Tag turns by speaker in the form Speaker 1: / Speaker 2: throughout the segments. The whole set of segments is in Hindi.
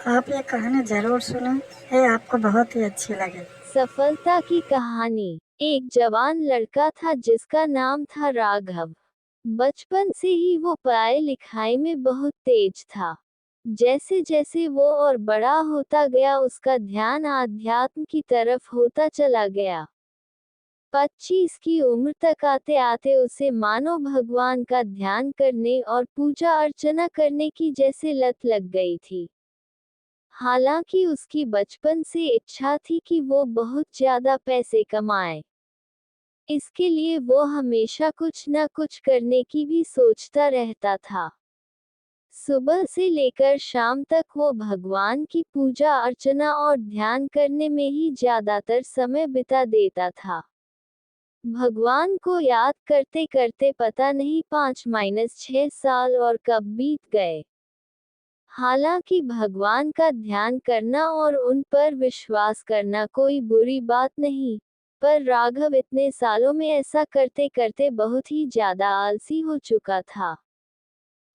Speaker 1: आप ये कहानी ज़रूर सुनें, ये आपको बहुत ही अच्छी लगेगी।
Speaker 2: सफलता की कहानी। एक जवान लड़का था जिसका नाम था राघव। बचपन से ही वो पढ़ाई लिखाई में बहुत तेज था। जैसे जैसे वो और बड़ा होता गया उसका ध्यान आध्यात्म की तरफ होता चला गया। 25 की उम्र तक आते आते उसे मानो भगवान का ध्यान करने और पूजा अर्चना करने की जैसे लत लग गई थी। हालांकि उसकी बचपन से इच्छा थी कि वो बहुत ज्यादा पैसे कमाए। इसके लिए वो हमेशा कुछ न कुछ करने की भी सोचता रहता था। सुबह से लेकर शाम तक वो भगवान की पूजा अर्चना और ध्यान करने में ही ज्यादातर समय बिता देता था। भगवान को याद करते करते पता नहीं 5-6 साल और कब बीत गए। हालांकि भगवान का ध्यान करना और उन पर विश्वास करना कोई बुरी बात नहीं, पर राघव इतने सालों में ऐसा करते करते बहुत ही ज्यादा आलसी हो चुका था।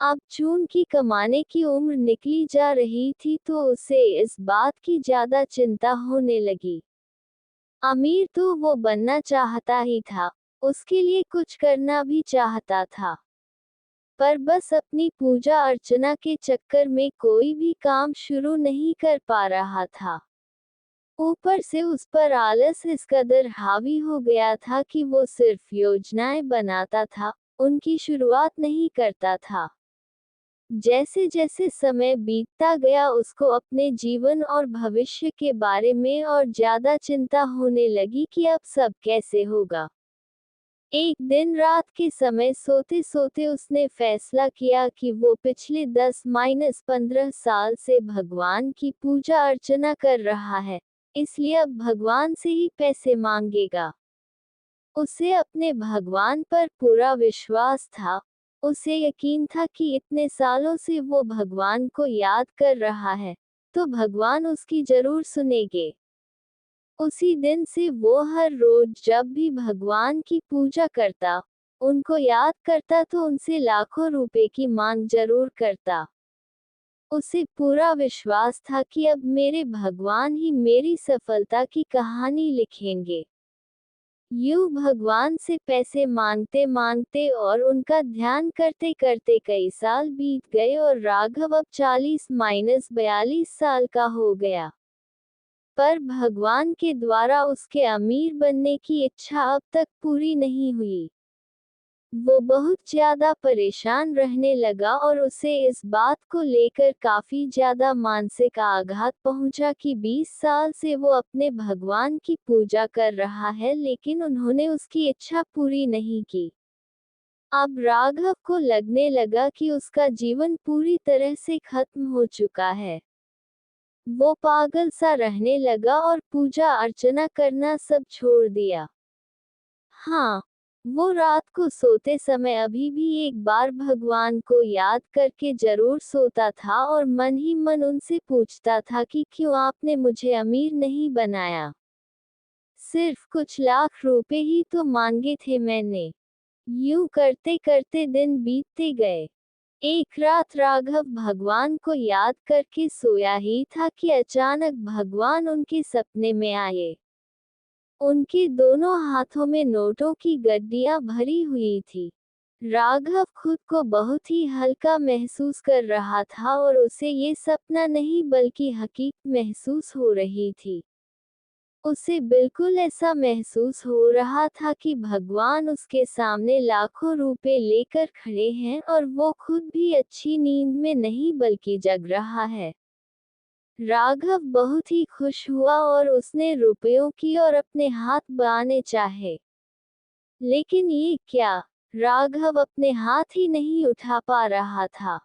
Speaker 2: अब चूंकि कमाने की उम्र निकली जा रही थी तो उसे इस बात की ज्यादा चिंता होने लगी। अमीर तो वो बनना चाहता ही था, उसके लिए कुछ करना भी चाहता था, पर बस अपनी पूजा अर्चना के चक्कर में कोई भी काम शुरू नहीं कर पा रहा था। ऊपर से उस पर आलस इस कदर हावी हो गया था कि वो सिर्फ योजनाएं बनाता था, उनकी शुरुआत नहीं करता था। जैसे जैसे समय बीतता गया उसको अपने जीवन और भविष्य के बारे में और ज्यादा चिंता होने लगी कि अब सब कैसे होगा। एक दिन रात के समय सोते सोते उसने फैसला किया कि वो पिछले 10-15 साल से भगवान की पूजा अर्चना कर रहा है, इसलिए अब भगवान से ही पैसे मांगेगा। उसे अपने भगवान पर पूरा विश्वास था। उसे यकीन था कि इतने सालों से वो भगवान को याद कर रहा है, तो भगवान उसकी जरूर सुनेंगे। उसी दिन से वो हर रोज जब भी भगवान की पूजा करता, उनको याद करता तो उनसे लाखों रुपए की मांग जरूर करता। उसे पूरा विश्वास था कि अब मेरे भगवान ही मेरी सफलता की कहानी लिखेंगे। यूं भगवान से पैसे मांगते मांगते और उनका ध्यान करते करते कई साल बीत गए और राघव अब 40-42 साल का हो गया। पर भगवान के द्वारा उसके अमीर बनने की इच्छा अब तक पूरी नहीं हुई। वो बहुत ज्यादा परेशान रहने लगा और उसे इस बात को लेकर काफी ज्यादा मानसिक आघात पहुंचा कि 20 साल से वो अपने भगवान की पूजा कर रहा है लेकिन उन्होंने उसकी इच्छा पूरी नहीं की। अब राघव को लगने लगा कि उसका जीवन पूरी तरह से खत्म हो चुका है। वो पागल सा रहने लगा और पूजा अर्चना करना सब छोड़ दिया। हाँ, वो रात को सोते समय अभी भी एक बार भगवान को याद करके जरूर सोता था और मन ही मन उनसे पूछता था कि क्यों आपने मुझे अमीर नहीं बनाया। सिर्फ कुछ लाख रुपए ही तो मांगे थे मैंने। यूं करते करते दिन बीतते गए। एक रात राघव भगवान को याद करके सोया ही था कि अचानक भगवान उनके सपने में आए। उनके दोनों हाथों में नोटों की गड्डियां भरी हुई थी। राघव खुद को बहुत ही हल्का महसूस कर रहा था और उसे ये सपना नहीं बल्कि हकीकत महसूस हो रही थी। उसे बिल्कुल ऐसा महसूस हो रहा था कि भगवान उसके सामने लाखों रुपए लेकर खड़े हैं और वो खुद भी अच्छी नींद में नहीं बल्कि जग रहा है। राघव बहुत ही खुश हुआ और उसने रुपयों की और अपने हाथ बढ़ाने चाहे। लेकिन ये क्या, राघव अपने हाथ ही नहीं उठा पा रहा था।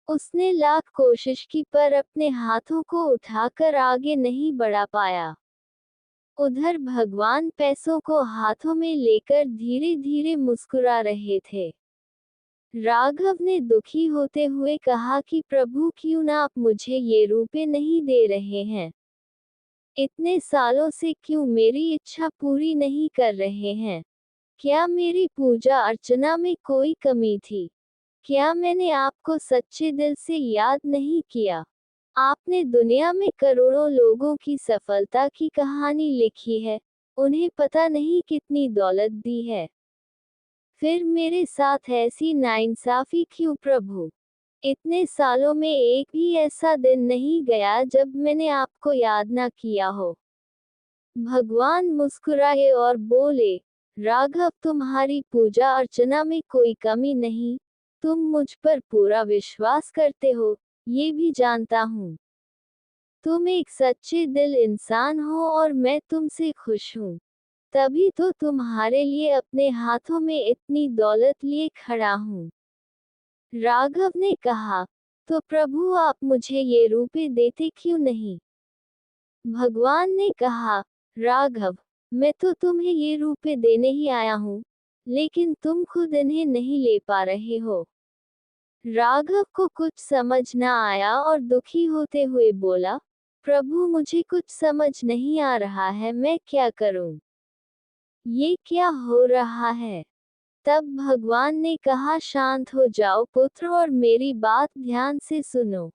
Speaker 2: उसने लाख कोशिश की पर अपने हाथों को उठाकर आगे नहीं बढ़ा पाया। उधर भगवान पैसों को हाथों में लेकर धीरे धीरे मुस्कुरा रहे थे। राघव ने दुखी होते हुए कहा कि प्रभु क्यों ना आप मुझे ये रुपए नहीं दे रहे हैं। इतने सालों से क्यों मेरी इच्छा पूरी नहीं कर रहे हैं। क्या मेरी पूजा अर्चना में कोई कमी थी? क्या मैंने आपको सच्चे दिल से याद नहीं किया? आपने दुनिया में करोड़ों लोगों की सफलता की कहानी लिखी है, उन्हें पता नहीं कितनी दौलत दी है। फिर मेरे साथ ऐसी नाइंसाफी क्यों प्रभु? इतने सालों में एक भी ऐसा दिन नहीं गया जब मैंने आपको याद ना किया हो। भगवान मुस्कुराए और बोले, राघव, तुम्हारी पूजा अर्चना में कोई कमी नहीं, तुम मुझ पर पूरा विश्वास करते हो, ये भी जानता हूँ। तुम एक सच्चे दिल इंसान हो और मैं तुमसे खुश हूँ। तभी तो तुम्हारे लिए अपने हाथों में इतनी दौलत लिए खड़ा हूँ। राघव ने कहा, तो प्रभु आप मुझे ये रुपए देते क्यों नहीं? भगवान ने कहा, राघव, मैं तो तुम्हें ये रुपए देने ही आया हूँ, लेकिन तुम खुद इन्हें नहीं ले पा रहे हो। राघव को कुछ समझ न आया और दुखी होते हुए बोला, प्रभु मुझे कुछ समझ नहीं आ रहा है, मैं क्या करूं? ये क्या हो रहा है? तब भगवान ने कहा, शांत हो जाओ पुत्र और मेरी बात ध्यान से सुनो।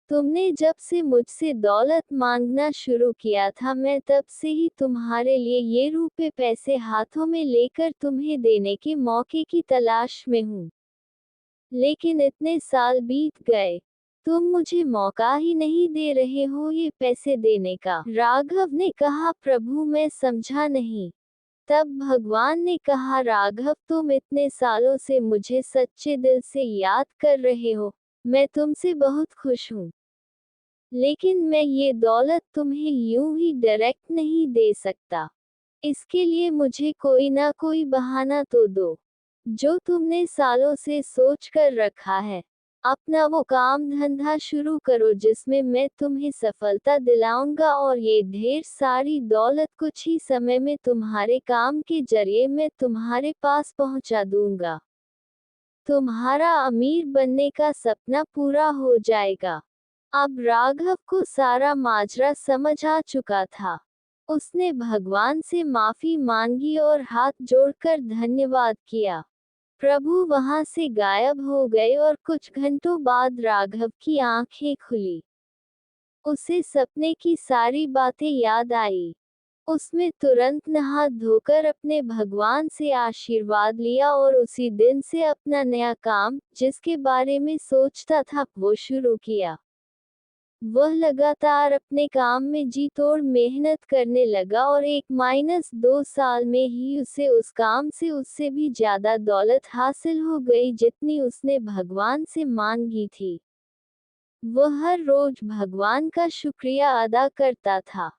Speaker 2: तुमने जब से मुझसे दौलत मांगना शुरू किया था, मैं तब से ही तुम्हारे लिए ये रुपए पैसे हाथों में लेकर तुम्हें देने के मौके की तलाश में हूँ। लेकिन इतने साल बीत गए, तुम मुझे मौका ही नहीं दे रहे हो ये पैसे देने का। राघव ने कहा, प्रभु मैं समझा नहीं। तब भगवान ने कहा, राघव तुम इतने सालों से मुझे सच्चे दिल से याद कर रहे हो, मैं तुमसे बहुत खुश हूँ। लेकिन मैं ये दौलत तुम्हें यूं ही डायरेक्ट नहीं दे सकता। इसके लिए मुझे कोई ना कोई बहाना तो दो, जो तुमने सालों से सोच कर रखा है। अपना वो काम धंधा शुरू करो जिसमें मैं तुम्हें सफलता दिलाऊंगा और ये ढेर सारी दौलत कुछ ही समय में तुम्हारे काम के जरिए मैं तुम्हारे पास पहुंचा दूंगा। तुम्हारा अमीर बनने का सपना पूरा हो जाएगा। अब राघव को सारा माजरा समझ आ चुका था। उसने भगवान से माफी मांगी और हाथ जोड़कर धन्यवाद किया। प्रभु वहां से गायब हो गए और कुछ घंटों बाद राघव की आंखें खुली। उसे सपने की सारी बातें याद आई। उसने तुरंत नहा धोकर अपने भगवान से आशीर्वाद लिया और उसी दिन से अपना नया काम, जिसके बारे में सोचता था, वो शुरू किया। वह लगातार अपने काम में जी तोड़ मेहनत करने लगा और 1-2 साल में ही उसे उस काम से उससे भी ज्यादा दौलत हासिल हो गई जितनी उसने भगवान से मांगी थी। वह हर रोज भगवान का शुक्रिया अदा करता था।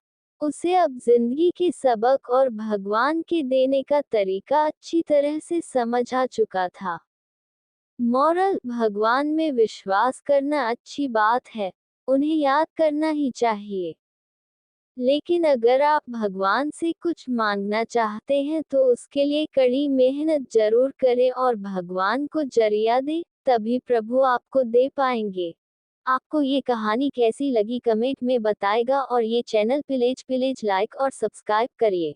Speaker 2: उसे अब जिंदगी के सबक और भगवान के देने का तरीका अच्छी तरह से समझ आ चुका था। मॉरल: भगवान में विश्वास करना अच्छी बात है, उन्हें याद करना ही चाहिए। लेकिन अगर आप भगवान से कुछ मांगना चाहते हैं तो उसके लिए कड़ी मेहनत जरूर करें और भगवान को जरिया दें, तभी प्रभु आपको दे पाएंगे। आपको ये कहानी कैसी लगी कमेंट में बताएगा और ये चैनल प्लीज लाइक और सब्सक्राइब करिए।